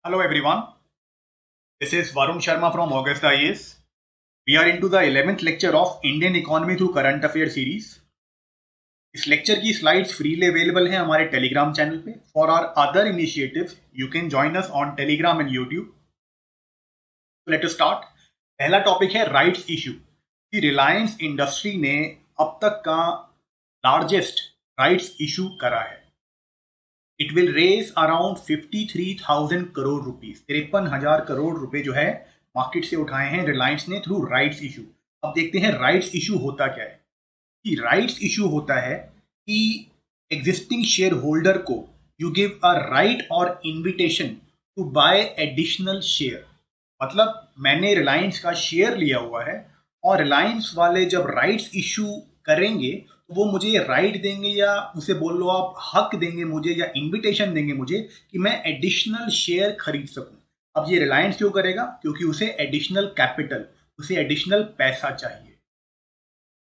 Hello everyone, this is Varun Sharma from August IAS. We are into the 11th lecture of Indian Economy through Current Affairs series. इस lecture की slides freely available हैं हमारे Telegram channel पे. For our other initiatives you can join us on Telegram and YouTube. Let us start. पहला topic है rights issue. Reliance industry ने अब तक का लार्जेस्ट राइट्स इशू करा है. It will raise around 53,000 crore rupees. 53,000 crore रुपए जो है मार्केट से उठाए हैं रिलायंस ने थ्रू राइट्स इशू. अब देखते हैं राइट्स इशू होता क्या है. कि राइट्स इशू होता है कि एग्जिस्टिंग शेयर होल्डर को यू गिव अ राइट और invitation to buy additional share. मतलब मैंने रिलायंस का शेयर लिया हुआ है और रिलायंस वाले जब राइट्स इशू करेंगे तो वो मुझे राइट देंगे या उसे बोल लो आप हक देंगे मुझे या इन्विटेशन देंगे मुझे कि मैं एडिशनल शेयर खरीद सकूं. अब ये रिलायंस क्यों करेगा? क्योंकि उसे एडिशनल कैपिटल, उसे एडिशनल पैसा चाहिए.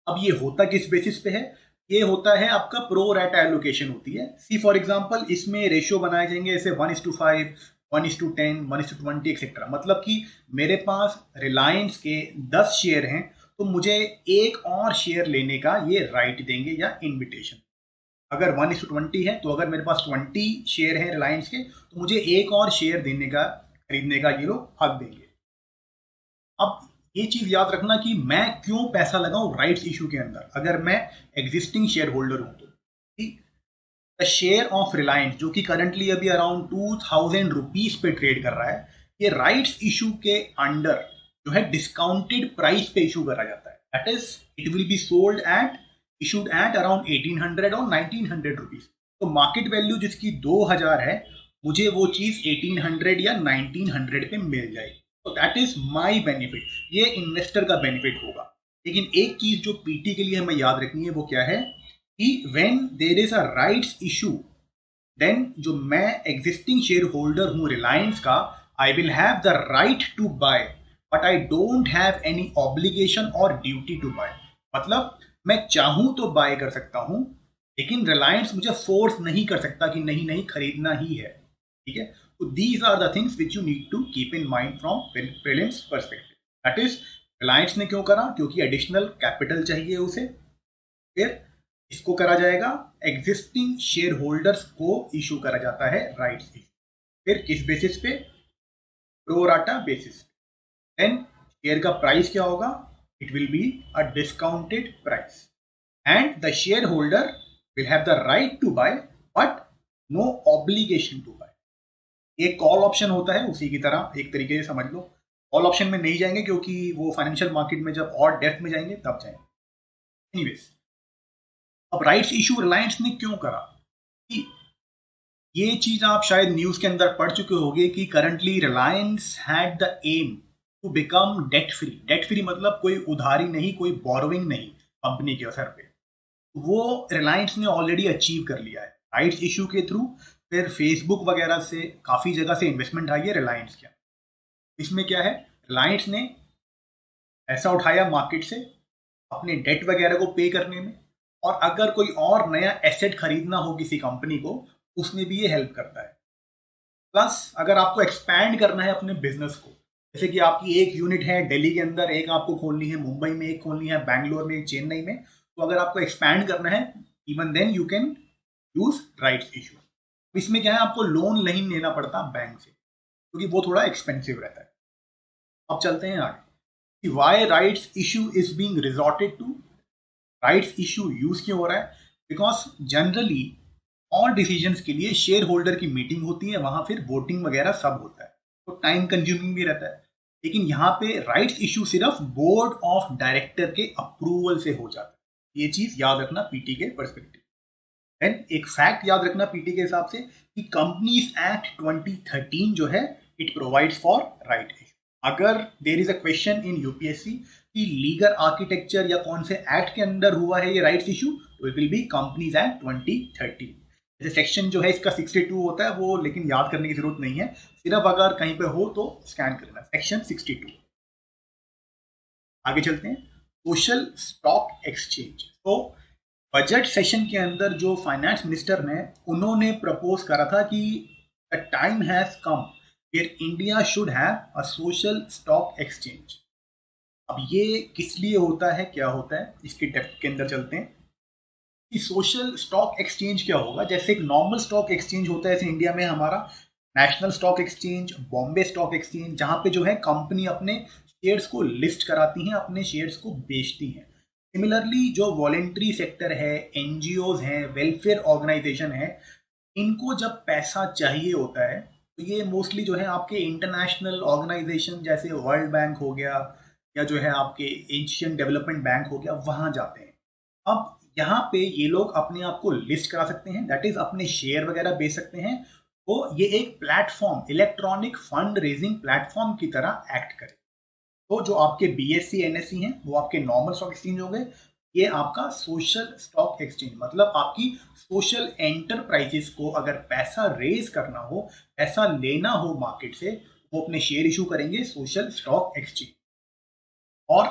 अब ये होता किस बेसिस पे है? ये होता है आपका प्रो रेटा एलोकेशन होती है. सी फॉर एग्जांपल इसमें रेशियो बनाए जाएंगे ऐसे 1:5, 1:10, 1:20 एक्सेट्रा. मतलब कि मेरे पास रिलायंस के 10 शेयर हैं तो मुझे एक और शेयर लेने का ये राइट देंगे या इन्विटेशन. अगर 1:20 है तो अगर मेरे पास 20 शेयर हैं रिलायंस के तो मुझे एक और शेयर देने का, खरीदने का ये लोग हक देंगे. अब ये चीज याद रखना कि मैं क्यों पैसा लगाऊं राइट्स इशू के अंदर. अगर मैं एग्जिस्टिंग शेयर होल्डर हूं तो द शेयर ऑफ रिलायंस जो कि करंटली अभी अराउंड 2,000 रुपीज पे ट्रेड कर रहा है, ये राइट्स इशू के अंडर जो है डिस्काउंटेड प्राइस पे इशू करा जाता है. That is it will be sold at issued at around 1800 और 1900 रुपीज. तो मार्केट वैल्यू जिसकी 2000 है मुझे वो चीज 1800 या 1900 पे मिल जाएगी. तो दैट इज माई बेनिफिट. ये इन्वेस्टर का बेनिफिट होगा. लेकिन एक चीज जो पीटी के लिए हमें याद रखनी है वो क्या है कि when there is a rights issue then जो मैं एग्जिस्टिंग शेयर होल्डर हूं रिलायंस का, I will have the right to buy but I don't have any obligation और ड्यूटी टू बाय. मतलब मैं चाहूं तो बाय कर सकता हूं लेकिन रिलायंस मुझे फोर्स नहीं कर सकता कि नहीं नहीं खरीदना ही है. ठीक है. So these are the things which you need to keep in mind from prelims perspective. That is, Reliance ने क्यों करा? क्योंकि एडिशनल कैपिटल चाहिए उसे. फिर इसको करा जाएगा एग्जिस्टिंग शेयर होल्डर्स को इशू करा जाता है राइट्स इशू. फिर किस बेसिस पे? प्रोराटा बेसिस पे. देन शेयर का प्राइस क्या होगा? It will be a discounted price and the share holder will have the right to buy but no obligation to buy. एक कॉल ऑप्शन होता है उसी की तरह, एक तरीके से समझ लो. कॉल ऑप्शन में नहीं जाएंगे क्योंकि वो फाइनेंशियल मार्केट में जब और डेप्थ में जाएंगे तब जाएंगे. एनीवेज, अब राइट्स इशू रिलायंस ने क्यों करा? कि ये चीज आप शायद न्यूज के अंदर पढ़ चुके होंगे कि currently Reliance had the aim to become debt free. Debt free मतलब कोई उधारी नहीं, कोई बोरोइंग नहीं कंपनी के असर पे. वो रिलायंस ने ऑलरेडी अचीव कर लिया है राइट्स इशू के थ्रू. फिर फेसबुक वगैरह से काफी जगह से इन्वेस्टमेंट आई है रिलायंस के. इसमें क्या है? रिलायंस ने ऐसा उठाया मार्केट से अपने डेट वगैरह को पे करने में, और अगर कोई और नया एसेट खरीदना हो किसी कंपनी को उसमें भी ये हेल्प करता है. प्लस अगर आपको एक्सपैंड करना है अपने बिजनेस को, जैसे कि आपकी एक यूनिट है दिल्ली के अंदर, एक आपको खोलनी है मुंबई में, एक खोलनी है बैंगलोर में, एक चेन्नई में, तो अगर आपको एक्सपैंड करना है even then you can use rights issue. इसमें क्या है? आपको लोन नहीं लेना पड़ता बैंक से क्योंकि वो थोड़ा एक्सपेंसिव रहता है. अब चलते हैं आगे. Why rights issue is being resorted to. Rights issue use क्यों हो रहा है? बिकॉज जनरली ऑल डिसीजंस के लिए शेयर होल्डर की मीटिंग होती है, वहां फिर वोटिंग वगैरह सब होता है, तो टाइम कंज्यूमिंग भी रहता है. लेकिन यहाँ पे राइट्स इशू सिर्फ बोर्ड ऑफ डायरेक्टर के अप्रूवल से हो जाता है. ये चीज याद रखना पीटी के परस्पेक्टिव. एंड एक फैक्ट याद रखना पीटी के हिसाब से कि कंपनीज एक्ट 2013 जो है it provides for right issue. अगर there is a question in UPSC कि लीगल आर्किटेक्चर या कौन से एक्ट के अंदर हुआ है ये राइट्स इशू, तो it will be companies act 2013. जैसे सेक्शन जो है इसका 62 होता है वो, लेकिन याद करने की जरूरत नहीं है, सिर्फ अगर कहीं पे हो तो स्कैन करना सेक्शन 62. आगे चलते हैं. Social stock exchange. तो बजट सेशन के अंदर जो फाइनेंस मिनिस्टर ने उन्होंने प्रपोज करा था कि the time has come where India should have a social stock exchange. अब ये किस लिए होता है, क्या होता है, इसके डेप्थ के अंदर चलते हैं कि सोशल स्टॉक एक्सचेंज क्या होगा। जैसे एक नॉर्मल स्टॉक एक्सचेंज होता है, जैसे इंडिया में हमारा national stock exchange, Bombay stock exchange, जहां पे जो है कंपनी अपने शेयर्स को लिस्ट कराती हैं, अपने शेयर्स को बेचती हैं। सिमिलरली जो वॉलेंट्री सेक्टर है, एनजीओज हैं, वेलफेयर ऑर्गेनाइजेशन है, इनको जब पैसा चाहिए होता है तो ये मोस्टली जो है आपके इंटरनेशनल ऑर्गेनाइजेशन जैसे वर्ल्ड बैंक हो गया या जो है आपके एशियन डेवलपमेंट बैंक हो गया, वहां जाते हैं। अब यहाँ पे ये लोग अपने आप को लिस्ट करा सकते हैं, दैट इज अपने शेयर वगैरह बेच सकते हैं। तो ये एक platform, electronic fund raising platform की तरह एक्ट करे। तो जो आपके बीएससी एनएससी हैं वो आपके नॉर्मल स्टॉक एक्सचेंज हो गए, ये आपका सोशल स्टॉक एक्सचेंज, मतलब आपकी सोशल एंटरप्राइजेस को अगर पैसा रेज करना हो, पैसा लेना हो मार्केट से, वो अपने शेयर इशू करेंगे सोशल स्टॉक एक्सचेंज। और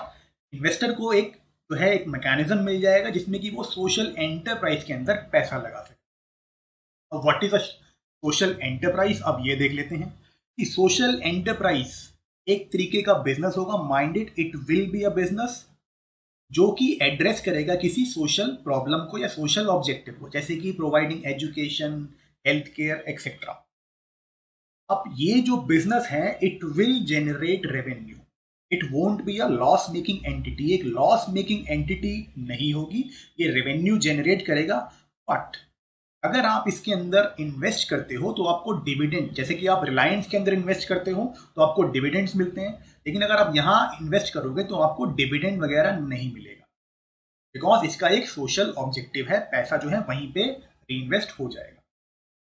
इन्वेस्टर को एक जो है एक मैकेनिज्म मिल जाएगा जिसमें कि वो सोशल एंटरप्राइज के अंदर पैसा लगा सके। अब what is a social enterprise, अब ये देख लेते हैं कि सोशल एंटरप्राइज एक तरीके का बिजनेस होगा, minded, it will be a business जो कि एड्रेस करेगा किसी सोशल प्रॉब्लम को या सोशल ऑब्जेक्टिव को, जैसे कि providing education, health care etcetera. अब ये जो बिजनेस है it will generate revenue, it won't be a loss making entity, एक लॉस मेकिंग एंटिटी नहीं होगी, ये रेवेन्यू जनरेट करेगा। बट अगर आप इसके अंदर इन्वेस्ट करते हो तो आपको डिविडेंड, जैसे कि आप रिलायंस के अंदर इन्वेस्ट करते हो तो आपको डिविडेंड्स मिलते हैं, लेकिन अगर आप यहाँ इन्वेस्ट करोगे तो आपको डिविडेंड वगैरह नहीं मिलेगा, बिकॉज इसका एक सोशल ऑब्जेक्टिव है, पैसा जो है वहीं पे री हो जाएगा।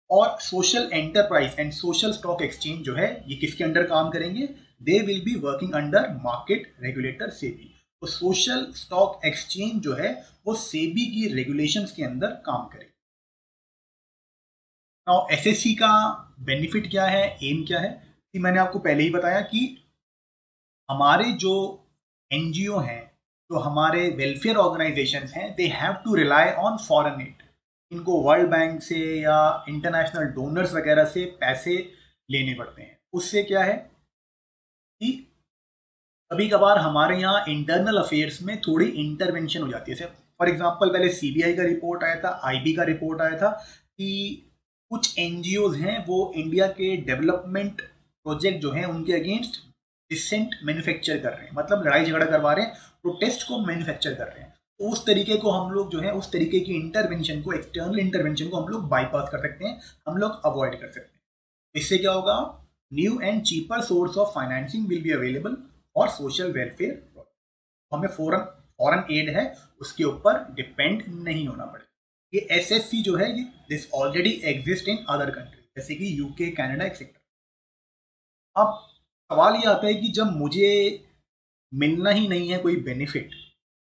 और social enterprise and social stock exchange जो है ये किसके अंडर काम करेंगे, they will be working under market regulator SEBI. तो सोशल स्टॉक एक्सचेंज जो है वो सेबी की रेगुलेशंस के अंदर काम करेगी। नाउ एसएससी का बेनिफिट क्या है, एम क्या है, कि मैंने आपको पहले ही बताया कि हमारे जो एनजीओ हैं, जो हमारे वेलफेयर ऑर्गेनाइजेशन हैं, they have to rely on foreign aid. इनको वर्ल्ड बैंक से या इंटरनेशनल डोनर्स वगैरह से पैसे लेने पड़ते हैं। उससे क्या है कि कभी कभार हमारे यहाँ इंटरनल अफेयर्स में थोड़ी इंटरवेंशन हो जाती है। जैसे फॉर एग्जांपल पहले सीबीआई का रिपोर्ट आया था, आईबी का रिपोर्ट आया था कि कुछ एनजीओज हैं वो इंडिया के डेवलपमेंट प्रोजेक्ट जो हैं उनके अगेंस्ट डिसेंट मैन्युफैक्चर कर रहे हैं, मतलब लड़ाई झगड़ा करवा रहे हैं, प्रोटेस्ट को मैन्युफैक्चर कर रहे हैं। तो उस तरीके को हम लोग जो है, उस तरीके की इंटरवेंशन को, एक्सटर्नल इंटरवेंशन को हम लोग बाईपास कर सकते हैं, हम लोग अवॉइड कर सकते हैं। इससे क्या होगा, new and cheaper source of financing will be available और सोशल वेलफेयर, हमें फॉरेन फॉरेन एड है उसके ऊपर डिपेंड नहीं होना पड़ेगा। ये एसएससी जो है ये this already exist in other country जैसे कि यूके, कनाडा एक्सेट्रा। अब सवाल ये आता है कि जब मुझे मिलना ही नहीं है कोई बेनिफिट,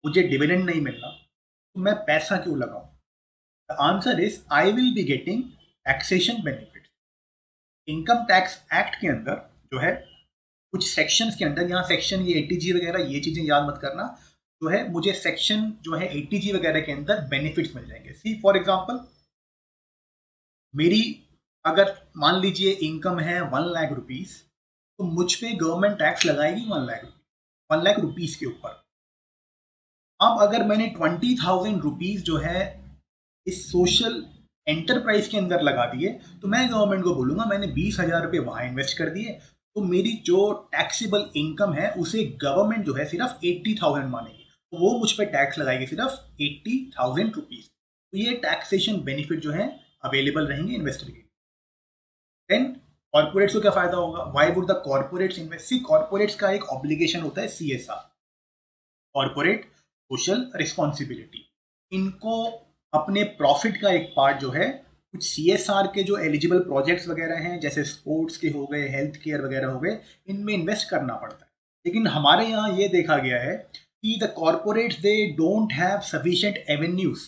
मुझे डिविडेंड नहीं मिलना, तो मैं पैसा क्यों लगाऊं। The answer is I will be getting taxation benefit. Income tax act के अंदर जो है कुछ सेक्शंस के अंदर, यहाँ सेक्शन ये एटीजी वगैरह ये चीजें याद मत करना, जो है मुझे सेक्शन जो है एटीजी वगैरह के अंदर बेनिफिट्स मिल जाएंगे। सी फॉर एग्जांपल मेरी अगर मान लीजिए इनकम है 1 लाख रुपीज, तो मुझ पे गवर्नमेंट टैक्स लगाएगी 1 लाख रुपीज के ऊपर। अब अगर मैंने 20,000 रुपीज जो है इस सोशल एंटरप्राइज के अंदर लगा दिए, तो मैं गवर्नमेंट को बोलूंगा मैंने 20,000 रुपये वहां इन्वेस्ट कर दिए, तो मेरी जो टैक्सेबल इनकम है उसे गवर्नमेंट जो है सिर्फ 80,000 मानेगी, तो वो मुझ पर टैक्स लगाएगी सिर्फ 80,000 रुपीज। तो ये टैक्सेशन बेनिफिट जो है अवेलेबल रहेंगे इन्वेस्टर के। देन कॉर्पोरेट्स को क्या फायदा होगा, why would the corporates invest, see corporates का एक ऑब्लिगेशन होता है सीएसआर, कॉर्पोरेट सोशल रिस्पॉन्सिबिलिटी। इनको अपने प्रॉफिट का एक पार्ट जो है कुछ सीएसआर के जो एलिजिबल प्रोजेक्ट्स वगैरह हैं जैसे स्पोर्ट्स के हो गए, हेल्थ केयर वगैरह हो गए, इनमें इन्वेस्ट करना पड़ता है। लेकिन हमारे यहाँ ये देखा गया है कि the corporates they don't have sufficient avenues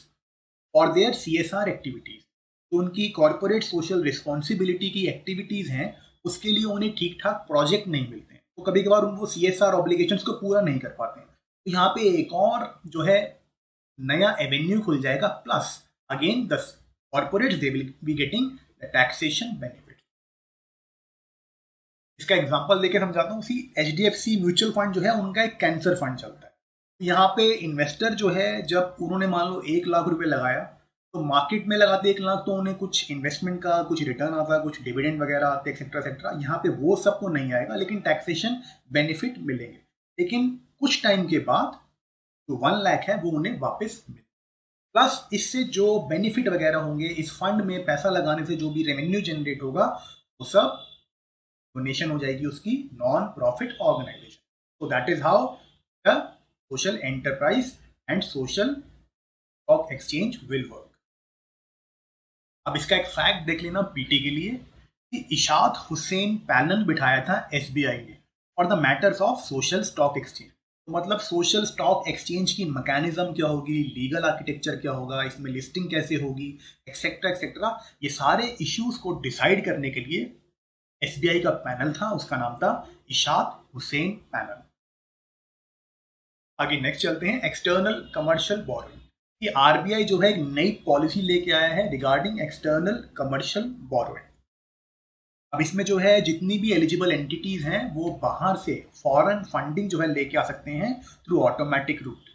for their CSR activities. तो उनकी कॉर्पोरेट सोशल रिस्पॉन्सिबिलिटी की एक्टिविटीज हैं उसके लिए उन्हें ठीक ठाक प्रोजेक्ट नहीं मिलते हैं, तो कभी कभार उनको सीएसआर ऑब्लिगेशंस को पूरा नहीं कर पाते हैं। तो यहाँ पे एक और जो है नया एवेन्यू खुल जाएगा, plus again the corporates they will be getting the taxation benefit. इसका एग्जांपल देके समझाता हूँ। सी HDFC म्यूचुअल फंड जो है उनका एक कैंसर फंड चलता है। यहाँ पे इन्वेस्टर जो है जब उन्होंने मान लो 1 लाख रुपए लगाया, तो मार्केट में लगाते 1 लाख तो उन्हें कुछ इन्वेस्टमेंट का कुछ रिटर्न आता है, कुछ डिविडेंड वगैरह आते एक्सेट्रा एक्सेट्रा। यहाँ पे वो सबको नहीं आएगा, लेकिन टैक्सेशन बेनिफिट मिलेंगे। लेकिन कुछ टाइम के बाद जो 1 लाख है वो उन्हें वापस मिले। प्लस इससे जो बेनिफिट वगैरह होंगे, इस फंड में पैसा लगाने से जो भी रेवेन्यू जनरेट होगा वो सब डोनेशन हो जाएगी उसकी नॉन प्रॉफिट ऑर्गेनाइजेशन। तो that is how the social enterprise and social stock exchange will work. अब इसका एक फैक्ट देख लेना पीटी के लिए कि इशात हुसैन पैनल बिठाया था SBI ने for the matters of social stock exchange. तो मतलब सोशल स्टॉक एक्सचेंज की मैकेनिज्म क्या होगी, लीगल आर्किटेक्चर क्या होगा, इसमें लिस्टिंग कैसे होगी, एक्सेट्रा एक्सेट्रा, ये सारे इश्यूज को डिसाइड करने के लिए SBI का पैनल था, उसका नाम था इशात हुसैन पैनल। आगे नेक्स्ट चलते हैं, एक्सटर्नल कमर्शियल बोरोइंग। कि RBI जो है एक नई पॉलिसी लेके आया है रिगार्डिंग एक्सटर्नल कमर्शियल बोरोइंग। अब इसमें जो है जितनी भी एलिजिबल एंटिटीज हैं वो बाहर से फॉरेन फंडिंग जो है लेके आ सकते हैं through automatic route.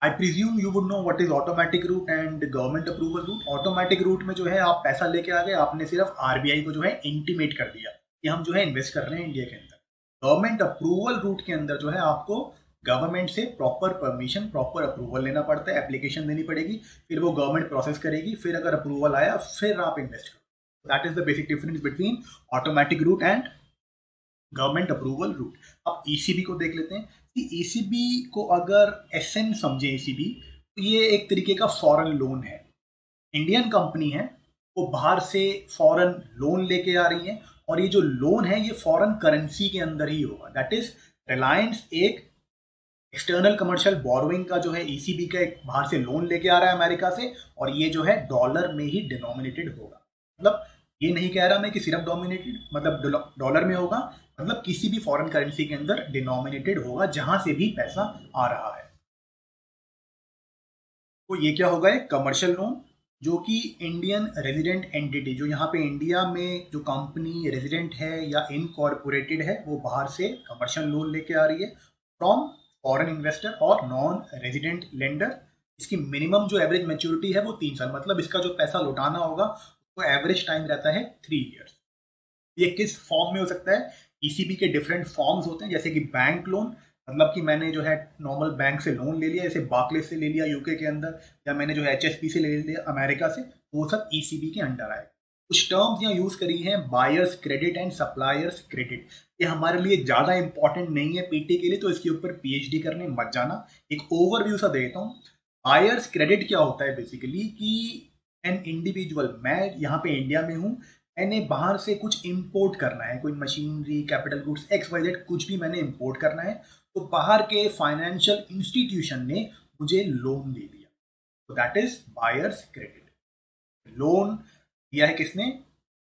I presume you would know what is automatic route and government approval route. Automatic route में जो है आप पैसा लेके आ गए, आपने सिर्फ RBI को जो है इंटीमेट कर दिया कि हम जो है इन्वेस्ट कर रहे हैं इंडिया के अंदर। गवर्नमेंट अप्रूवल रूट के अंदर जो है आपको गवर्नमेंट से प्रॉपर परमिशन, प्रॉपर अप्रूवल लेना पड़ता है, एप्लीकेशन देनी पड़ेगी, फिर वो गवर्नमेंट प्रोसेस करेगी, फिर अगर अप्रूवल आया फिर आप इन्वेस्ट करो। That is the basic difference between automatic route and government approval route. अब ECB को देख लेते हैं कि ECB को अगर SN समझे ECB, तो ये एक तरीके का फॉरेन लोन है। इंडियन कंपनी है, वो बाहर से फॉरेन लोन लेके आ रही है और ये जो लोन है ये फॉरेन करेंसी के अंदर ही होगा। दैट इज रिलायंस एक एक्सटर्नल कमर्शियल बोरोइंग का जो है ECB का एक बाहर से लोन लेके आ रहा है अमेरिका से, और ये जो है डॉलर में ही डिनोमिनेटेड होगा। मतलब ये नहीं कह रहा मैं कि सिर्फ डोमिनेटेड मतलब डॉलर में होगा, मतलब किसी भी फॉरेन करेंसी के अंदर डिनोमिनेटेड होगा जहां से भी पैसा आ रहा है। तो ये क्या होगा, एक कमर्शियल लोन जो कि इंडियन रेजिडेंट एंटिटी, जो यहाँ पे इंडिया में जो कंपनी रेजिडेंट है या इनकॉर्पोरेटेड है, वो बाहर से कमर्शियल लोन लेके आ रही है फ्रॉम फॉरेन इन्वेस्टर और नॉन रेजिडेंट लेंडर। इसकी मिनिमम जो एवरेज मैच्योरिटी है वो 3 साल, मतलब इसका जो पैसा लौटाना होगा तो एवरेज टाइम रहता है 3 इयर्स। ये किस फॉर्म में हो सकता है, ECB के डिफरेंट फॉर्म्स होते हैं, जैसे कि बैंक लोन, मतलब कि मैंने जो है नॉर्मल बैंक से लोन ले लिया, जैसे बार्कलेस से ले लिया UK के अंदर, या मैंने जो है HSBC से ले लिया अमेरिका से, वो सब ECB के अंडर आए। कुछ टर्म्स यहाँ यूज करी हैं, buyers credit and suppliers credit. ये हमारे लिए ज्यादा इंपॉर्टेंट नहीं है PT के लिए, तो इसके ऊपर PhD करने मत जाना। एक ओवरव्यू सा देता हूँ। बायर्स क्रेडिट क्या होता है बेसिकली कि एन इंडिविजुअल, मैं यहाँ पे इंडिया में हूँ, मैंने बाहर से कुछ इंपोर्ट करना है, कोई मशीनरी, कैपिटल गुड्स, XYZ कुछ भी मैंने इंपोर्ट करना है, तो बाहर के फाइनेंशियल इंस्टीट्यूशन ने मुझे लोन दे दिया, तो that is buyers credit. Loan दिया है किसने,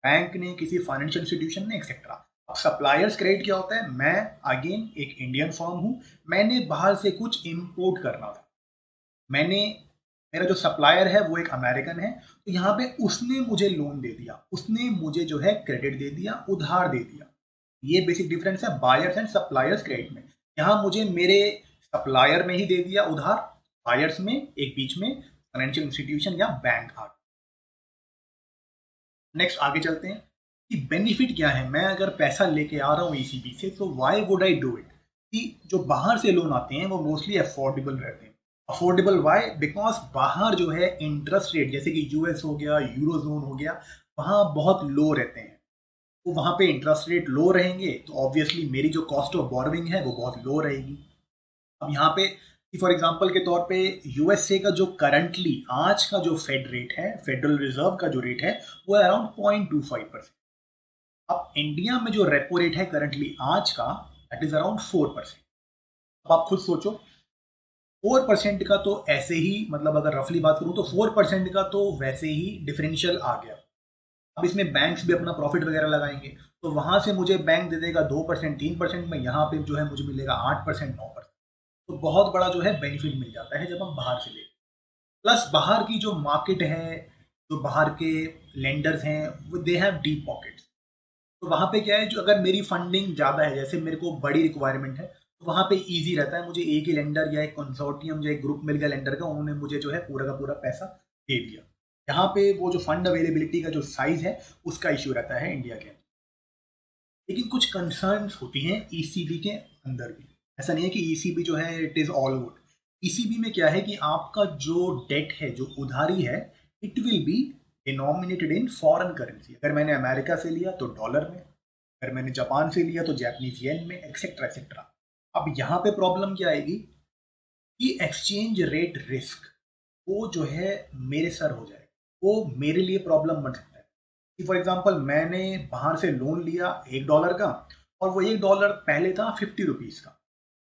बैंक ने, किसी फाइनेंशियल इंस्टीट्यूशन ने, एक्सेट्रा। अब सप्लायर्स क्रेडिट क्या होता है, मैं अगेन एक इंडियन फर्म हूं, मैंने बाहर से कुछ इंपोर्ट करना था, मेरा जो सप्लायर है वो एक अमेरिकन है, तो यहाँ पे उसने मुझे लोन दे दिया, उसने मुझे जो है क्रेडिट दे दिया, उधार दे दिया। ये बेसिक डिफरेंस है बायर्स एंड सप्लायर्स क्रेडिट में। यहाँ मुझे मेरे सप्लायर में ही दे दिया उधार, बायर्स में एक बीच में फाइनेंशियल इंस्टीट्यूशन या बैंक आ। नेक्स्ट आगे चलते हैं कि बेनिफिट क्या है। मैं अगर पैसा लेके आ रहा हूँ ECB से, तो why would I do it. कि जो बाहर से लोन आते हैं वो मोस्टली अफोर्डेबल रहते हैं। अफोर्डेबल वाई, बिकॉज बाहर जो है इंटरेस्ट रेट, जैसे कि US हो गया, यूरोजोन हो गया, वहाँ बहुत लो रहते हैं, तो वहाँ पे इंटरेस्ट रेट लो रहेंगे, तो ऑब्वियसली मेरी जो कॉस्ट ऑफ बोरोइंग है वो बहुत लो रहेगी। अब यहाँ पे फॉर एग्जांपल के तौर पे USA का जो करंटली आज का जो फेड रेट है, फेडरल रिजर्व का जो रेट है, वो है अराउंड 0.25%। अब इंडिया में जो रेपो रेट है करंटली आज का, दैट इज अराउंड 4%। अब आप खुद सोचो, 4% का तो ऐसे ही, मतलब अगर रफली बात करूं तो 4% का तो वैसे ही डिफरेंशियल आ गया। अब इसमें बैंक्स भी अपना प्रॉफिट वगैरह लगाएंगे, तो वहां से मुझे बैंक दे देगा 2%, 3% में, यहाँ पे जो है मुझे मिलेगा 8%, 9%। तो बहुत बड़ा जो है बेनिफिट मिल जाता है जब हम बाहर से ले। प्लस बाहर की जो मार्केट है, जो बाहर के लेंडर्स हैं, दे हैव डीप पॉकेट्स। तो वहाँ पे क्या है, जो अगर मेरी फंडिंग ज़्यादा है, जैसे मेरे को बड़ी रिक्वायरमेंट है, तो वहाँ पे ईज़ी रहता है, मुझे एक ही लेंडर या एक कंसोर्टियम या एक ग्रुप मिल गया लेंडर का, उन्होंने मुझे जो है पूरा का पूरा पैसा दे दिया। यहाँ पे वो जो फंड अवेलेबिलिटी का जो साइज़ है, उसका इश्यू रहता है इंडिया के। लेकिन कुछ कंसर्न्स होती हैं ईसीबी के अंदर भी। ऐसा नहीं है कि ईसीबी जो है it is all good. ECB में क्या है कि आपका जो डेट है, जो उधारी है, it will B denominated in foreign currency. अगर मैंने अमेरिका से लिया तो डॉलर में, अगर मैंने जापान से लिया तो जापानीज येन में, एक्सेट्रा एक्सेट्रा। अब यहाँ पे प्रॉब्लम क्या आएगी कि एक्सचेंज रेट रिस्क वो जो है मेरे सर हो जाएगा, वो मेरे लिए प्रॉब्लम बन सकता है। कि फॉर एग्जांपल मैंने बाहर से लोन लिया $1 का, और वो $1 पहले था ₹50 का।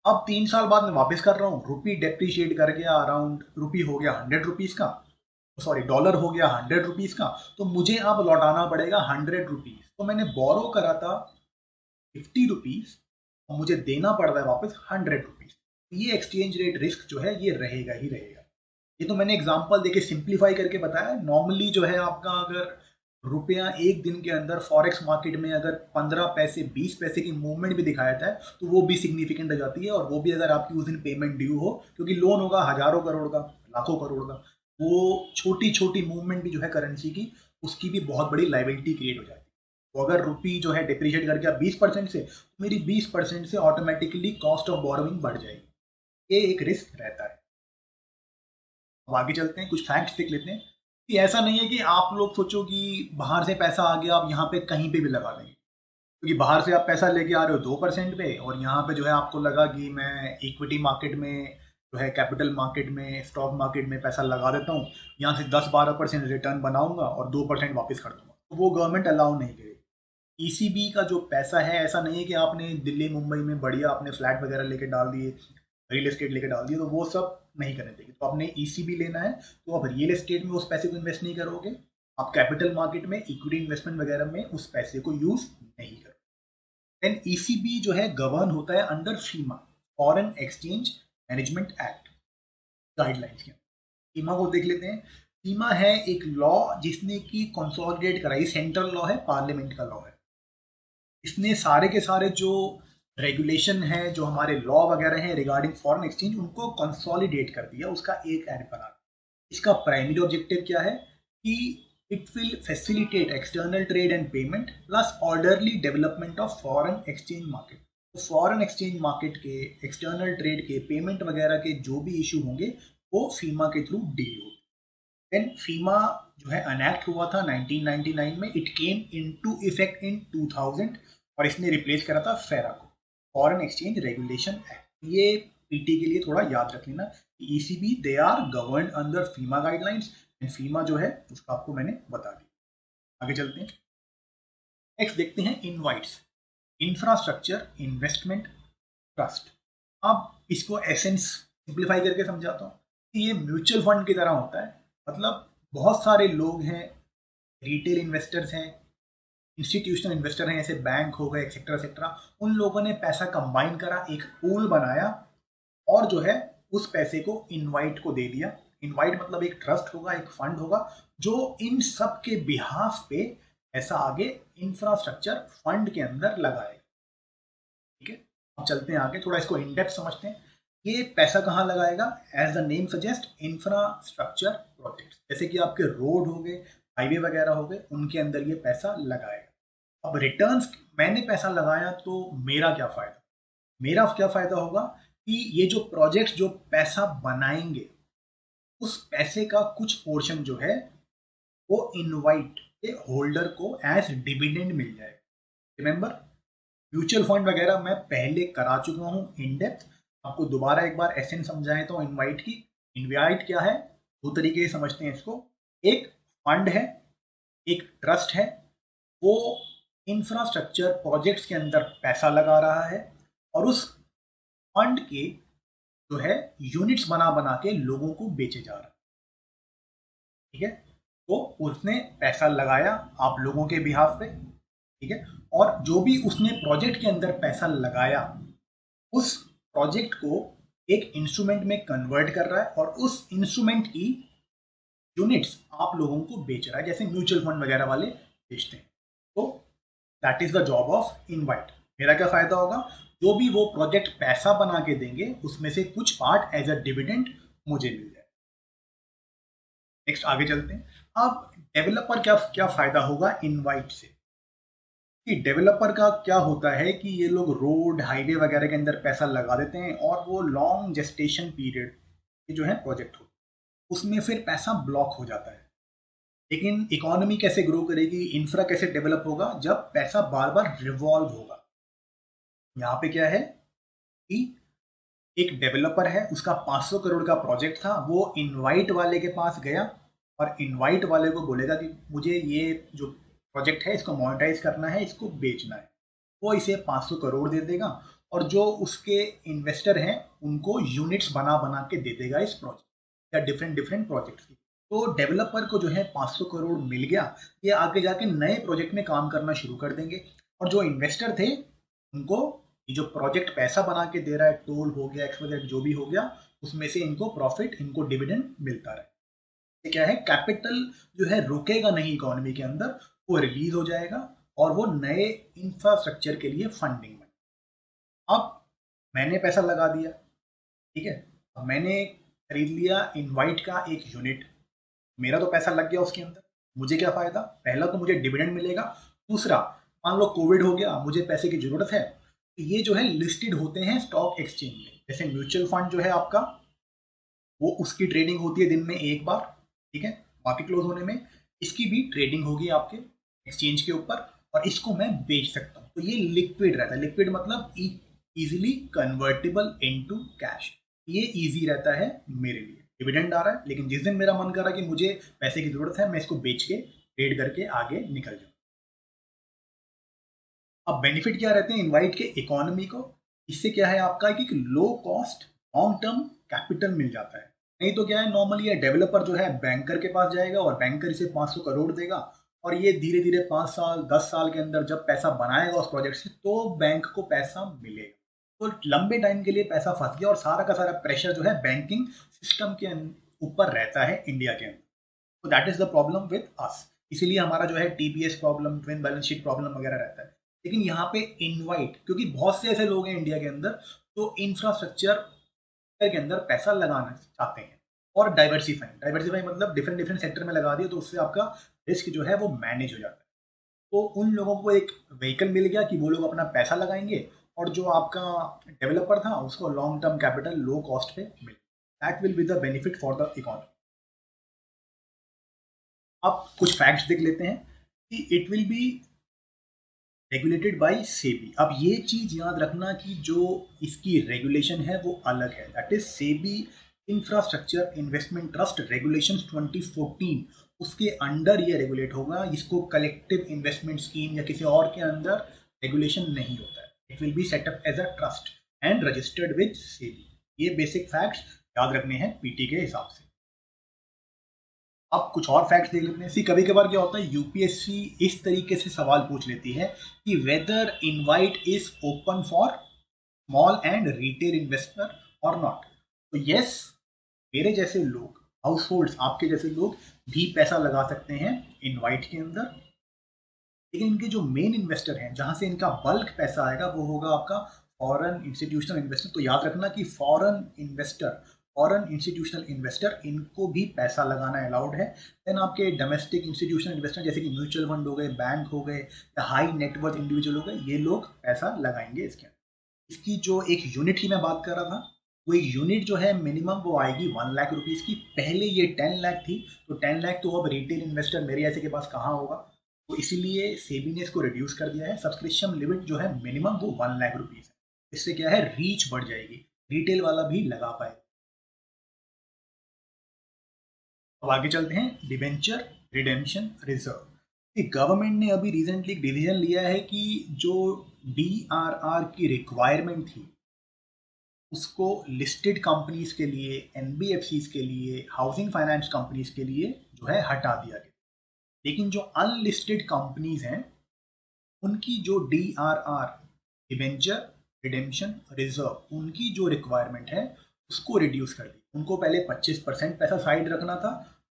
अब 3 साल बाद मैं वापस कर रहा हूँ, रुपी डेप्रिशिएट कर गया, अराउंड रुपी हो गया ₹100 का, सॉरी डॉलर हो गया ₹100 का, तो मुझे अब लौटाना पड़ेगा ₹100। तो मैंने बोरो करा था ₹50 और मुझे देना पड़ रहा है वापस ₹100। ये एक्सचेंज रेट रिस्क जो है ये रहेगा ही रहेगा। ये तो मैंने एग्जांपल देके सिंप्लीफाई करके बताया। नॉर्मली जो है आपका अगर रुपया एक दिन के अंदर फॉरेक्स मार्केट में अगर 15 पैसे 20 पैसे की मूवमेंट भी दिखाया था, तो वो भी सिग्निफिकेंट हो जाती है। और वो भी अगर आपकी उस दिन पेमेंट ड्यू हो, क्योंकि लोन होगा हजारों करोड़ का, लाखों करोड़ का, वो छोटी छोटी मूवमेंट भी जो है करेंसी की, उसकी भी बहुत बड़ी लाइबिलिटी क्रिएट हो जाती है। तो अगर रुपी जो है डिप्रिशिएट करके आप 20% से, तो मेरी 20% से ऑटोमेटिकली कॉस्ट ऑफ बोरोइंग बढ़ जाएगी। ये एक रिस्क रहता है। अब आगे चलते हैं, कुछ फैक्ट्स देख लेते हैं कि ऐसा नहीं है कि आप लोग सोचो कि बाहर से पैसा आ गया आप यहाँ पे कहीं पे भी लगा देंगे, क्योंकि बाहर से आप पैसा लेके आ रहे हो 2% पे, और यहाँ पे जो है आपको लगा कि मैं इक्विटी मार्केट में जो है, कैपिटल मार्केट में, स्टॉक मार्केट में पैसा लगा देता हूँ, यहाँ से 10-12% रिटर्न बनाऊंगा और 2% वापस कर दूंगा, तो वो गवर्नमेंट अलाउ नहीं करेगी। ईसीबी का जो पैसा है, ऐसा नहीं है कि आपने दिल्ली मुंबई में बढ़िया आपने फ्लैट वगैरह लेके डाल दिए, रियल एस्टेट लेके डाल दिए, तो वो सब नहीं करने देंगे। तो आपने ईसीबी लेना है तो आप रियल एस्टेट में उस पैसे को इन्वेस्ट नहीं करोगे, आप कैपिटल मार्केट में इक्विटी इन्वेस्टमेंट वगैरह में उस पैसे को यूज नहीं करोगे। देन ईसीबी जो है गवर्न होता है under FEMA, foreign exchange management act guidelines के। फीमा को देख लेते हैं। फीमा है एक लॉ जिसने की कंसोलिडेट कराई, सेंट्रल लॉ है, पार्लियामेंट का लॉ है। इसने सारे के सारे जो रेगुलेशन है, जो हमारे लॉ वगैरह हैं रिगार्डिंग फॉरेन एक्सचेंज, उनको कंसोलिडेट कर दिया, उसका एक एक्ट बना। इसका प्राइमरी ऑब्जेक्टिव क्या है कि it will facilitate external trade and payment plus orderly development of foreign exchange market. तो फॉरेन एक्सचेंज मार्केट के, एक्सटर्नल ट्रेड के, पेमेंट वगैरह के जो भी इशू होंगे वो फीमा के थ्रू डील हो। देन फीमा जो है अनैक्ट हुआ था 1999 में, it came into effect in 2000, और इसने रिप्लेस करा था फेरा को, फॉरेन एक्सचेंज रेगुलेशन एक्ट। ये पीटी के लिए थोड़ा याद रख लेना, ECB they are govern under FEMA guidelines, and FEMA जो है उसका आपको मैंने बता दिया। आगे चलते हैं, नेक्स्ट देखते हैं इनवाइट्स, इंफ्रास्ट्रक्चर इन्वेस्टमेंट ट्रस्ट। अब इसको एसेंस सिंप्लीफाई करके समझाता हूँ कि ये म्यूचुअल फंड की तरह होता है। मतलब बहुत सारे लोग हैं, रिटेल इन्वेस्टर्स हैं, इंस्टीट्यूशनल इन्वेस्टर हैं, जैसे बैंक हो गए, एक्सेट्रा एक्सेट्रा। उन लोगों ने पैसा कंबाइन करा, एक पूल बनाया, और जो है उस पैसे को इनवाइट को दे दिया। इनवाइट मतलब एक ट्रस्ट होगा, एक फंड होगा, जो इन सब के बिहाफ पे पैसा आगे इंफ्रास्ट्रक्चर फंड के अंदर लगाएगा। ठीक है, अब चलते हैं आगे, थोड़ा इसको इन डेप्थ समझते हैं। ये पैसा कहाँ लगाएगा? As the name suggest, infrastructure projects, जैसे कि आपके रोड हो गए, हाईवे वगैरह हो गए, उनके अंदर ये पैसा लगाएगा। अब रिटर्न्स, मैंने पैसा लगाया तो मेरा क्या फायदा? मेरा क्या फायदा होगा कि ये जो प्रोजेक्ट्स जो पैसा बनाएंगे, उस पैसे का कुछ पोर्शन जो है वो इनवाइट के होल्डर को एज डिविडेंड मिल जाएगा। रिमेंबर, म्यूचुअल फंड वगैरह मैं पहले करा चुका हूँ इन डेप्थ, आपको दोबारा एक बार एसेंस समझाएं तो इनवाइट की। इनवाइट क्या है? दो तरीके से समझते हैं इसको। एक फंड है, एक ट्रस्ट है, वो इंफ्रास्ट्रक्चर प्रोजेक्ट्स के अंदर पैसा लगा रहा है, और उस फंड के जो है यूनिट्स बना बना के लोगों को बेचे जा रहा है। ठीक है, तो उसने पैसा लगाया आप लोगों के बिहाफ पे, ठीक है, और जो भी उसने प्रोजेक्ट के अंदर पैसा लगाया, उस प्रोजेक्ट को एक इंस्ट्रूमेंट में कन्वर्ट कर रहा है, और उस इंस्ट्रूमेंट की यूनिट्स आप लोगों को बेच रहा है, जैसे म्यूचुअल फंड वगैरह वाले बेचते हैं। तो that is the job of invite. मेरा क्या फायदा होगा, जो भी वो प्रोजेक्ट पैसा बना के देंगे उसमें से कुछ पार्ट एज अ डिविडेंड मुझे मिल जाए। नेक्स्ट आगे चलते हैं। अब डेवलपर क्या क्या फायदा होगा इनवाइट से, कि डेवलपर का क्या होता है कि ये लोग रोड हाईवे वगैरह के अंदर पैसा लगा देते हैं और वो लॉन्ग जेस्टेशन पीरियड ये जो है प्रोजेक्ट हो उसमें फिर पैसा ब्लॉक हो जाता है। लेकिन इकोनॉमी कैसे ग्रो करेगी, इंफ्रा कैसे डेवलप होगा, जब पैसा बार बार रिवॉल्व होगा। यहाँ पे क्या है कि एक डेवलपर है, उसका 500 करोड़ का प्रोजेक्ट था, वो इनवाइट वाले के पास गया और इनवाइट वाले को बोलेगा कि मुझे ये जो प्रोजेक्ट है इसको मोनेटाइज करना है, इसको बेचना है। वो इसे 500 करोड़ दे देगा और जो उसके इन्वेस्टर हैं उनको यूनिट्स बना बना के दे देगा इस प्रोजेक्ट या डिफरेंट डिफरेंट प्रोजेक्ट्स की। तो डेवलपर को जो है 500 करोड़ मिल गया, ये आगे जाके नए प्रोजेक्ट में काम करना शुरू कर देंगे। और जो इन्वेस्टर थे उनको ये जो प्रोजेक्ट पैसा बना के दे रहा है, टोल हो गया, एक्सवाइजेड जो भी हो गया, उसमें से इनको प्रॉफिट, इनको डिविडेंड मिलता रहे। ये क्या है, कैपिटल जो है रुकेगा नहीं इकोनॉमी के अंदर, वो रिलीज हो जाएगा और वो नए इंफ्रास्ट्रक्चर के लिए फंडिंग में। अब मैंने पैसा लगा दिया, ठीक है, अब मैंने खरीद लिया इनवाइट का एक यूनिट, मेरा तो पैसा लग गया उसके अंदर। मुझे क्या फायदा, पहला तो मुझे डिविडेंड मिलेगा, दूसरा मान लो कोविड हो गया, मुझे पैसे की जरूरत है, तो ये जो है लिस्टेड होते हैं स्टॉक एक्सचेंज में। जैसे म्यूचुअल फंड जो है आपका, वो उसकी ट्रेडिंग होती है दिन में एक बार, ठीक है, मार्केट क्लोज होने में इसकी भी ट्रेडिंग होगी आपके एक्सचेंज के ऊपर और इसको मैं बेच सकता हूँ। तो ये लिक्विड रहता है, लिक्विड मतलब इजीली कन्वर्टेबल इनटू कैश, ये इजी रहता है मेरे लिए। डिविडेंड आ रहा है, लेकिन जिस दिन मेरा मन कर रहा है कि मुझे पैसे की जरूरत है, मैं इसको बेच के ट्रेड करके आगे निकल जाऊँ। अब बेनिफिट क्या रहते हैं इनवाइट के इकोनॉमी को, इससे क्या है आपका कि low cost long term capital मिल जाता है। नहीं तो क्या है, नॉर्मली ये डेवलपर जो है बैंकर के पास जाएगा और बैंकर इसे 500 करोड़ देगा और ये धीरे धीरे 5 साल 10 साल के अंदर जब पैसा बनाएगा उस प्रोजेक्ट से तो बैंक को पैसा मिलेगा। तो लंबे टाइम के लिए पैसा फंस गया और सारा का सारा प्रेशर जो है बैंकिंग सिस्टम के ऊपर रहता है इंडिया के अंदर। तो that is the problem with us, इसीलिए हमारा जो है TPS problem, twin balance sheet problem वगैरह रहता है। लेकिन यहाँ पे इनवाइट, क्योंकि बहुत से ऐसे लोग हैं इंडिया के अंदर तो इंफ्रास्ट्रक्चर के अंदर पैसा लगाना चाहते हैं और डाइवर्सिफाई मतलब डिफरेंट डिफरेंट सेक्टर में लगा दिया, तो उससे आपका रिस्क जो है वो मैनेज हो जाता है। तो उन लोगों को एक व्हीकल मिल गया कि वो लोग अपना पैसा लगाएंगे और जो आपका डेवलपर था उसको long term capital low cost पे मिले। That will be the benefit for the economy. अब कुछ फैक्ट्स देख लेते हैं कि it will be regulated by SEBI. अब ये चीज याद रखना कि जो इसकी रेगुलेशन है वो अलग है, that is SEBI infrastructure investment trust regulations 2014, उसके अंडर ये रेगुलेट होगा। इसको कलेक्टिव इन्वेस्टमेंट स्कीम या किसी और के अंदर रेगुलेशन नहीं होता है। It will be set up as a trust and registered with SEBI. ये बेसिक फैक्ट्स याद रखने हैं पीटी के हिसाब से। अब कुछ और फैक्ट्स देख लेते हैं। सी कभी कभार क्या होता है, यूपीएससी इस तरीके से सवाल पूछ लेती है कि whether InvIT is open for small and retail investor और नॉट। तो यस, मेरे जैसे लोग, हाउस आपके जैसे लोग भी पैसा लगा सकते हैं इनवाइट के अंदर, लेकिन इनके जो मेन इन्वेस्टर हैं जहां से इनका बल्क पैसा आएगा वो होगा आपका फॉरेन इंस्टीट्यूशनल इन्वेस्टर। तो याद रखना कि फॉरेन इंस्टीट्यूशनल इन्वेस्टर, इनको भी पैसा लगाना अलाउड है। देन आपके डोमेस्टिक इंस्टीट्यूशनल इन्वेस्टर जैसे कि म्यूचुअल फंड हो गए, बैंक हो गए या हाई नेटवर्थ इंडिविजुअल हो गए, ये लोग पैसा लगाएंगे इसके अंदर। इसकी जो एक यूनिट की मैं बात कर रहा था, वो एक यूनिट जो है मिनिमम वो आएगी 1 लाख रुपीज़ की। पहले ये 10 लाख थी, तो 10 लाख तो अब रिटेल इन्वेस्टर मेरे ऐसे के पास कहाँ होगा, तो इसीलिए सेबी ने इसको रिड्यूस कर दिया है। सब्सक्रिप्शन लिमिट जो है मिनिमम वो 1 लाख रुपीज़ है। इससे क्या है, रीच बढ़ जाएगी, रिटेल वाला भी लगा पाए। अब आगे चलते हैं, डिबेंचर रिडेम्पशन रिजर्व। गवर्नमेंट ने अभी रिसेंटली एक डिसीजन लिया है कि जो डीआरआर की रिक्वायरमेंट थी उसको लिस्टेड कंपनीज के लिए, एनबीएफसीज के लिए, हाउसिंग फाइनेंस कंपनीज के लिए जो है हटा दिया गया। लेकिन जो अनलिस्टेड कंपनीज हैं उनकी जो डीआरआर, डिबेंचर रिडेम्पशन रिजर्व, उनकी जो रिक्वायरमेंट है उसको रिड्यूस कर दी। उनको पहले 25% पैसा साइड रखना था,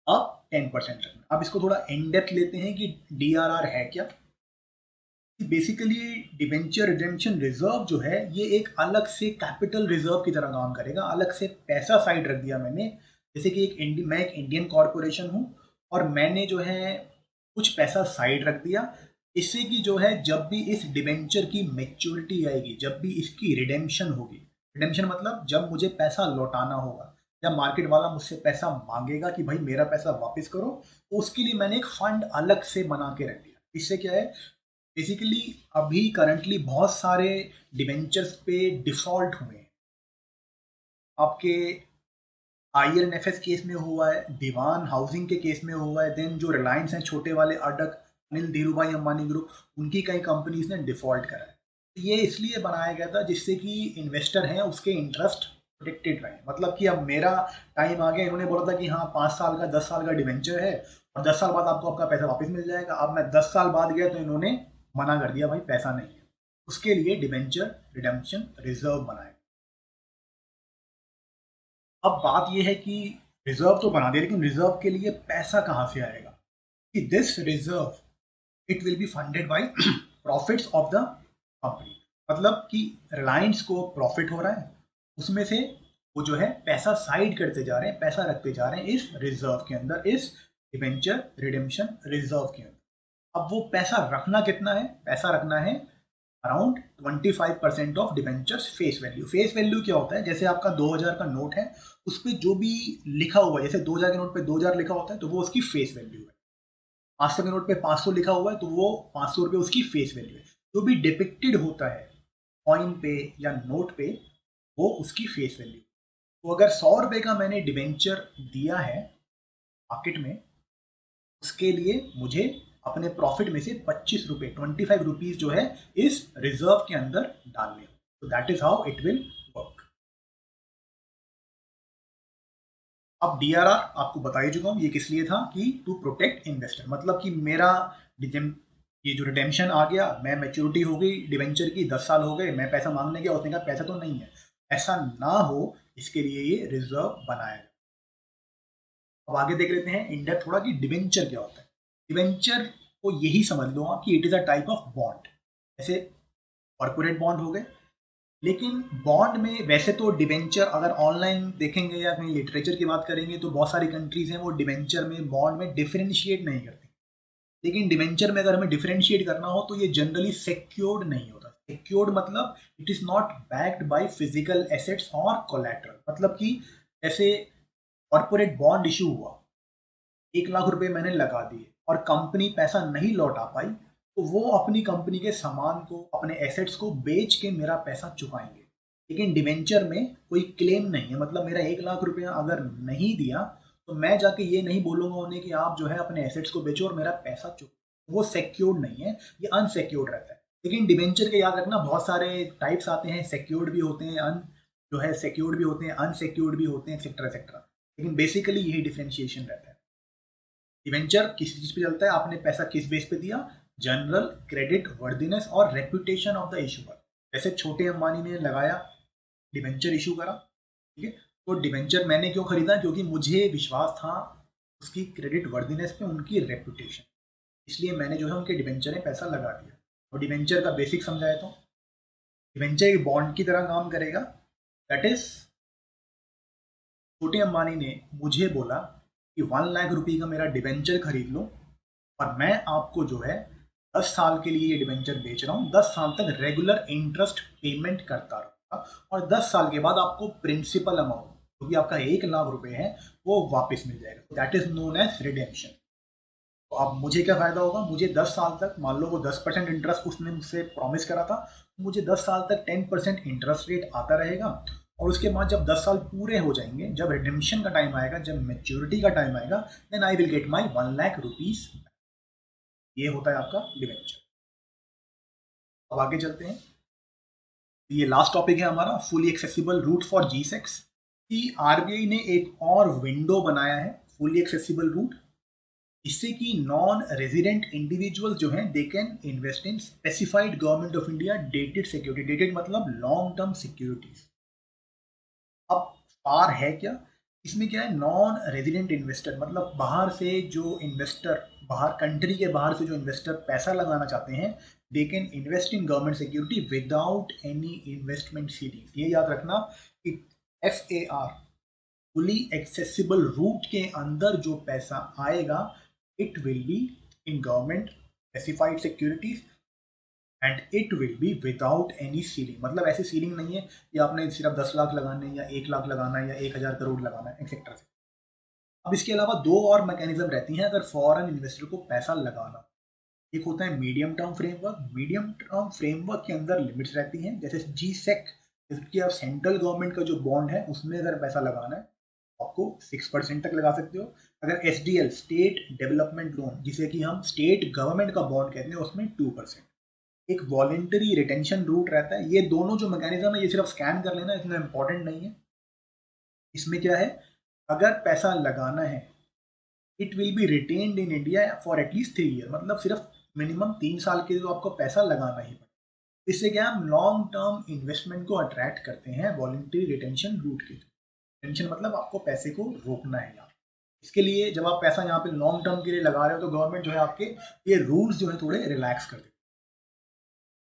अब 10% रखना। अब इसको थोड़ा इन डेप्थ लेते हैं कि डीआरआर है क्या। बेसिकली डिबेंचर रिडेम्पशन रिजर्व जो है ये एक अलग से कैपिटल रिजर्व की तरह काम करेगा। अलग से पैसा साइड रख दिया मैंने, जैसे कि मैं एक इंडियन कॉरपोरेशन हूँ और मैंने जो है कुछ पैसा साइड रख दिया, इससे कि जो है जब भी इस डिबेंचर की मैच्योरिटी आएगी, जब भी इसकी रिडेम्पशन होगी, रिडेम्पशन मतलब जब मुझे पैसा लौटाना होगा, जब मार्केट वाला मुझसे पैसा मांगेगा कि भाई मेरा पैसा वापस करो, तो उसके लिए मैंने एक फंड अलग से बना के रख दिया। इससे क्या है, बेसिकली अभी करंटली बहुत सारे डिबेंचर्स पे डिफॉल्ट हुए हैं। आपके IL&FS केस में हुआ है, दीवान हाउसिंग के केस में हुआ है, देन जो रिलायंस हैं छोटे वाले अडक, अनिल धीरूभाई अंबानी ग्रुप, उनकी कई कंपनीज ने डिफॉल्ट करा है। ये इसलिए बनाया गया था जिससे कि इन्वेस्टर हैं उसके इंटरेस्ट प्रोटेक्टेड रहे। मतलब कि अब मेरा टाइम आ गया, इन्होंने बोला था कि हाँ 5 साल का 10 साल का डिवेंचर है और 10 साल बाद आपको आपका पैसा वापस मिल जाएगा। अब मैं 10 साल बाद गया तो इन्होंने मना कर दिया, भाई पैसा नहीं है। उसके लिए डिवेंचर रिडेम्पशन रिजर्व बनाया। अब बात यह है कि रिजर्व तो बना दिया, लेकिन रिजर्व के लिए पैसा कहाँ से आएगा? कि this reserve it will B funded by profits of the company. मतलब कि रिलायंस को प्रॉफिट हो रहा है, उसमें से वो जो है पैसा साइड करते जा रहे हैं, पैसा रखते जा रहे हैं इस रिजर्व के अंदर, इस डिबेंचर रिडेम्पशन रिजर्व के अंदर। अब वो पैसा रखना कितना है? पैसा रखना है around 25% of debentures face value. Face value क्या होता है? जैसे आपका 2000 का नोट है, उस पर जो भी लिखा हुआ है, जैसे 2000 के नोट पे 2000 लिखा होता है तो वो उसकी फेस वैल्यू है। 500 के नोट पे 500 लिखा हुआ है तो वो 500 रुपये उसकी फेस वैल्यू है। जो भी डिपिक्टेड होता है कॉइन पे या नोट पे, वो उसकी फेस वैल्यू। तो अगर 100 रुपये का मैंने डिबेंचर दिया है मार्केट में, उसके लिए मुझे अपने प्रॉफिट में से 25 रुपये 25 रुपीज जो है इस रिजर्व के अंदर डालने। तो that is how it will work. अब DRR आपको बता ही चुका हूं, ये किस लिए था कि टू प्रोटेक्ट इन्वेस्टर। मतलब कि मेरा ये जो रिडेम्पशन आ गया, मैं मैच्योरिटी हो गई डिवेंचर की, 10 साल हो गए, मैं पैसा मांगने गया, उसने कहा पैसा तो नहीं है, ऐसा ना हो इसके लिए ये रिजर्व बनाया गया। अब आगे देख लेते हैं इन डेप्थ थोड़ा कि डिवेंचर क्या होता है। डिवेंचर को यही समझ लो आप कि it is a type of bond. जैसे कॉर्पोरेट बॉन्ड हो गए, लेकिन बॉन्ड में वैसे तो डिवेंचर अगर ऑनलाइन देखेंगे या कहीं लिटरेचर की बात करेंगे तो बहुत सारी कंट्रीज हैं वो डिवेंचर में, बॉन्ड में डिफरेंशिएट नहीं करती। लेकिन डिवेंचर में अगर हमें डिफरेंशिएट करना हो तो ये जनरली सिक्योर्ड नहीं होता। सिक्योर्ड मतलब it is not backed by physical assets और कोलैटरल। मतलब कि जैसे कॉर्पोरेट बॉन्ड इशू हुआ, 1 लाख रुपए मैंने लगा दिए और कंपनी पैसा नहीं लौटा पाई, तो वो अपनी कंपनी के सामान को, अपने एसेट्स को बेच के मेरा पैसा चुकाएंगे। लेकिन डिवेंचर में कोई क्लेम नहीं है। मतलब मेरा 1 लाख रुपया अगर नहीं दिया तो मैं जाके ये नहीं बोलूंगा उन्हें कि आप जो है अपने एसेट्स को बेचो और मेरा पैसा चुकाओ। वो सिक्योर्ड नहीं है, ये अनसिक्योर्ड रहता है। लेकिन डिवेंचर के याद रखना बहुत सारे टाइप्स आते हैं, सिक्योर्ड भी होते हैं, जो है सिक्योर्ड भी होते हैं, अनसिक्योर्ड भी होते हैं, एक्सेट्रा एक्सेट्रा। लेकिन बेसिकली यही डिफरेंशिएशन रहता है। डिवेंचर किस चीज पे चलता है? आपने पैसा किस बेस पे दिया? जनरल क्रेडिट वर्दीनेस और रेपुटेशन ऑफ द इशूअर। जैसे छोटे अंबानी ने लगाया, डिवेंचर इशू करा, ठीक है, तो डिवेंचर मैंने क्यों खरीदा? क्योंकि मुझे विश्वास था उसकी क्रेडिट वर्दीनेस पे, उनकी रेपुटेशन, इसलिए मैंने जो है उनके डिवेंचर में पैसा लगा दिया। और डिवेंचर का बेसिक समझाया तो डिवेंचर एक बॉन्ड की तरह काम करेगा। दैट इज छोटे अंबानी ने मुझे बोला कि 1 लाख रुपए का मेरा डिवेंचर खरीद लो और मैं आपको जो है 10 साल के लिए ये डिवेंचर बेच रहा हूँ, 10 साल तक रेगुलर इंटरेस्ट पेमेंट करता रहूँगा और 10 साल के बाद आपको प्रिंसिपल अमाउंट जो कि आपका 1 लाख रुपए है वो वापस मिल जाएगा। That is known as redemption. तो अब मुझे क्या फायदा होगा? मुझे 10 साल तक, मान लो वो 10% इंटरेस्ट उसने मुझसे प्रॉमिस करा था, मुझे 10 साल तक 10% इंटरेस्ट रेट आता रहेगा। और उसके बाद जब 10 साल पूरे हो जाएंगे, जब रिडेम्पशन का टाइम आएगा, जब मेच्योरिटी का टाइम आएगा, then I will get my 1 lakh rupees. ये होता है आपका डिवेंचर। अब आगे चलते हैं। ये लास्ट टॉपिक है हमारा, fully accessible root for G-Secs। कि RBI ने एक और विंडो बनाया है, फुली एक्सेसिबल रूट, इससे कि नॉन रेजिडेंट इंडिविजुअल जो हैं they can invest in specified government of India dated security. Dated मतलब लॉन्ग टर्म सिक्योरिटीज। अब पार है क्या इसमें? क्या है, नॉन रेजिडेंट इन्वेस्टर मतलब बाहर से जो इन्वेस्टर बाहर कंट्री के बाहर से जो इन्वेस्टर पैसा लगाना चाहते हैं, they can invest in government security without any investment series. ये याद रखना कि FAR फुली एक्सेसिबल रूट के अंदर जो पैसा आएगा it will be in government specified securities and it will be without any ceiling. मतलब ऐसी सीलिंग नहीं है कि आपने सिर्फ 10 लाख लगाने या 1 लाख लगाना है या 1000 करोड़ लगाना है एक्सेट्रा से। अब इसके अलावा दो और मैकेनिज्म रहती हैं अगर फॉरेन इन्वेस्टर को पैसा लगाना। एक होता है medium term framework. Medium term framework के अंदर लिमिट्स रहती हैं, जैसे GSEC, जैसे कि आप सेंट्रल गवर्नमेंट का जो बॉन्ड है उसमें अगर पैसा लगाना है आपको 6% तक लगा सकते हो। अगर SDL स्टेट डेवलपमेंट लोन, जिसे कि हम स्टेट गवर्नमेंट का बॉन्ड कहते हैं, उसमें 2%। एक वॉलेंटरी रिटेंशन रूट रहता है। ये दोनों जो मैकेनिज्म है ये सिर्फ स्कैन कर लेना, इतना इंपॉर्टेंट नहीं है। इसमें क्या है, अगर पैसा लगाना है it will B retained in India for at least 3 year, मतलब सिर्फ मिनिमम 3 साल के लिए तो आपको पैसा लगाना ही पड़ेगा। इससे क्या हम लॉन्ग टर्म इन्वेस्टमेंट को अट्रैक्ट करते हैं वॉलेंटरी रिटेंशन रूट के। रिटेंशन मतलब आपको पैसे को रोकना है यहाँ। इसके लिए जब आप पैसा यहाँ पे लॉन्ग टर्म के लिए लगा रहे हो तो गवर्नमेंट जो है आपके ये रूल्स जो है थोड़े रिलैक्स कर देती है।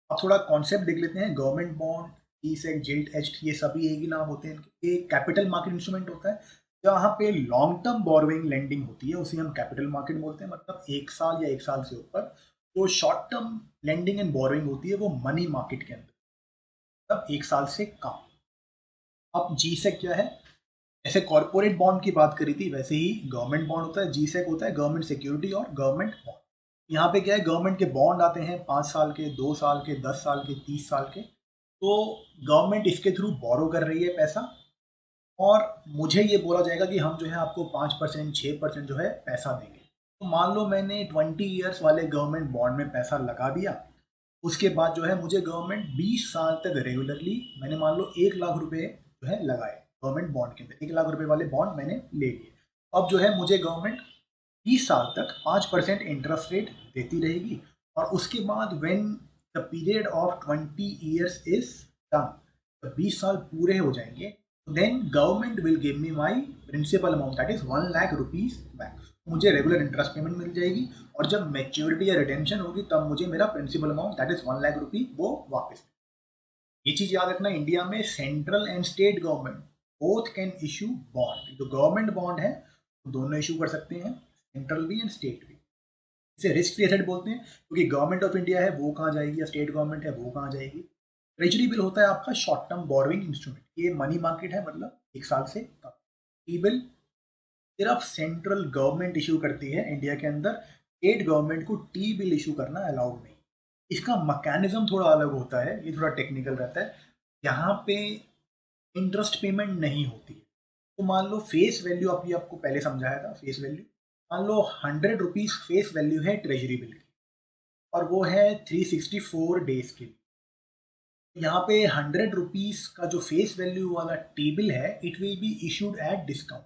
अब थोड़ा कॉन्सेप्ट देख लेते हैं। गवर्नमेंट बॉन्ड, GSEC, जिल्ट, HT, ये सभी एक ही नाम होते हैं। ये कैपिटल मार्केट इंस्ट्रूमेंट होता है। जहाँ पे लॉन्ग टर्म बोरोइंग लेंडिंग होती है उसे हम कैपिटल मार्केट बोलते हैं, मतलब 1 साल या 1 साल से ऊपर। तो short term lending and borrowing होती है वो मनी मार्केट के अंदर, मतलब 1 साल से कम। अब GSEC क्या है, जैसे कॉर्पोरेट बॉन्ड की बात करी थी वैसे ही गवर्नमेंट बॉन्ड होता है। GSEC होता है गवर्नमेंट सिक्योरिटी और गवर्नमेंट बॉन्ड। यहाँ पे क्या है, गवर्नमेंट के बॉन्ड आते हैं 5 साल के, 2 साल के, 10 साल के, 30 साल के। तो गवर्नमेंट इसके थ्रू बोरो कर रही है पैसा और मुझे ये बोला जाएगा कि हम जो है आपको 5%, 6% जो है पैसा देंगे। तो मान लो मैंने 20 ईयर्स वाले गवर्नमेंट बॉन्ड में पैसा लगा दिया, उसके बाद जो है मुझे गवर्नमेंट 20 साल तक रेगुलरली, मैंने मान लो 1 लाख रुपए जो है लगाए गवर्नमेंट बॉन्ड के अंदर, 1 लाख रुपए वाले बॉन्ड मैंने ले लिए। अब जो है मुझे गवर्नमेंट 20 साल तक 5% इंटरेस्ट रेट देती रहेगी और उसके बाद when the period of 20 years is done, तो 20 साल पूरे हो जाएंगे, then government will give me my principal amount that is 1 lakh rupees back. मुझे रेगुलर इंटरेस्ट पेमेंट मिल जाएगी और जब मैच्योरिटी या रिडेम्पशन होगी तब मुझे मेरा principal amount that is 1 lakh rupee वो वापस। ये चीज याद रखना, इंडिया में central and state government both can issue bond. जो गवर्नमेंट बॉन्ड है वो दोनों इशू कर सकते हैं, सेंट्रल भी एंड स्टेट भी। इसे रिस्क फ्री एसेट बोलते हैं क्योंकि गवर्नमेंट ऑफ इंडिया है वो कहाँ जाएगी या स्टेट गवर्नमेंट है वो कहाँ जाएगी। ट्रेजरी बिल होता है आपका शॉर्ट टर्म बोरोइंग इंस्ट्रूमेंट, ये मनी मार्केट है, मतलब 1 साल से कम। टी बिल सिर्फ सेंट्रल गवर्नमेंट इशू करती है इंडिया के अंदर, स्टेट गवर्नमेंट को टी बिल इशू करना अलाउड नहीं। इसका मैकेनिज्म थोड़ा अलग होता है, ये थोड़ा टेक्निकल रहता है। यहाँ पे इंटरेस्ट पेमेंट नहीं होती है। तो मान लो फेस वैल्यू आपको पहले समझाया था, फेस वैल्यू मान लो 100 रुपीज फेस वैल्यू है ट्रेजरी बिल की और वो है 364 डेज के लिए। यहाँ पे 100 रुपीज का जो फेस वैल्यू वाला टी बिल है it will be issued at discount.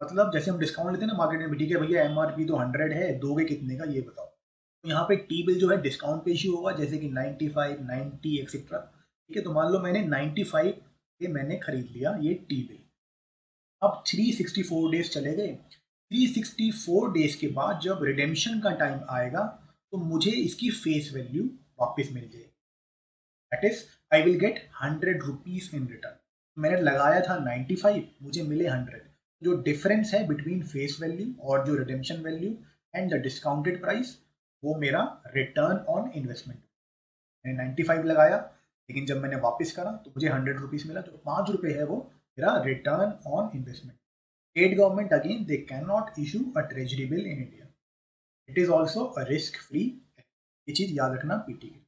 मतलब जैसे हम डिस्काउंट लेते हैं ना मार्केट में, ठीक है भैया MRP तो 100 है, दोगे कितने का ये बताओ। तो यहाँ पे टी बिल जो है डिस्काउंट पे इशू होगा, जैसे कि 95, 90 एक्सेट्रा। ठीक है, तो मान लो मैंने 95 के मैंने खरीद लिया ये टी बिल। अब 364 डेज चले गए, 364 डेज के बाद जब रिडेम्पशन का टाइम आएगा तो मुझे इसकी फेस वैल्यू वापस मिल जाएगी, that is I will gate 100 rupees in return. मैंने लगाया था 95, मुझे मिले 100। जो डिफरेंस है बिटवीन फेस वैल्यू और जो redemption value and the discounted price वो मेरा रिटर्न ऑन इन्वेस्टमेंट। मैंने 95 लगाया लेकिन जब मैंने वापस करा तो मुझे 100 रुपीज मिला, तो 5 रुपये है वो मेरा return on investment. State government again they can not issue a treasury bill in India, it is also a risk free. ये चीज याद रखना पीटी की।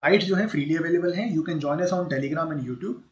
साइट्स जो है फ्रीली अवेलेबल हैं, you can join us on Telegram and YouTube.